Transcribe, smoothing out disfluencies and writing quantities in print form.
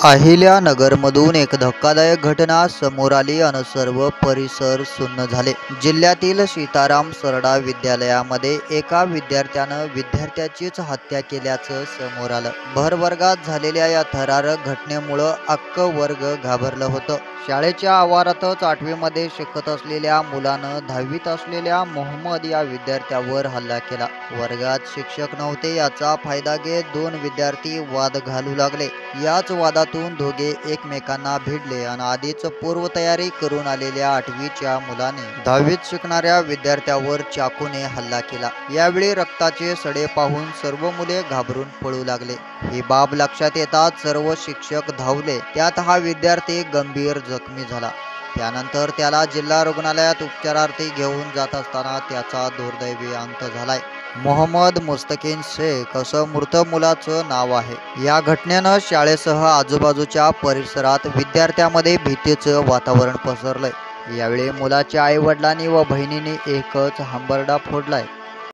अहिल्यानगरमधून एक धक्कादायक घटना समोर आली आणि सर्व परिसर सुन्न झाले। जिल्ह्यातील सीताराम सरडा विद्यालयामध्ये एका विद्यार्थ्यानं विद्यार्थ्याचीच हत्या केल्याचं समोर आलं। भरवर्गात झालेल्या या थरारक घटनेमुळे अख्खं वर्ग घाबरलं होतं। शाळेच्या आवारातच 8वी मध्ये शिकत असलेल्या मुलानं 10वीत असलेल्या मोहम्मद या विद्यार्थ्यावर हल्ला केला। वर्गात शिक्षक नव्हते याचा फायदा घेत दोन विद्यार्थी वाद घालू लागले। याच वादातून दोघे एकमेकांना भिडले आणि आधीच पूर्वतयारी करून आलेल्या 8वीच्या मुलाने 10वीत शिकणाऱ्या विद्यार्थ्यावर चाकूने हल्ला केला। यावेळी रक्ताचे सडे पाहून सर्व मुले घाबरून पळू लागले। ही बाब लक्षात येताच सर्व शिक्षक धावले। त्यात हा विद्यार्थी गंभीर जखमी झाला। त्यानंतर त्याला जिल्हा रुग्णालयात उपचारार्थी घेऊन जात असताना त्याचा दुर्दैवी अंत झालाय। मोहम्मद मुस्तकीन शेख असं मृत मुलाचं नाव आहे। या घटनेनं शाळेसह आजूबाजूच्या परिसरात विद्यार्थ्यांमध्ये भीतीचं वातावरण पसरलंय। यावेळी मुलाच्या आई वडिलांनी व बहिणींनी एकच हंबरडा फोडलाय।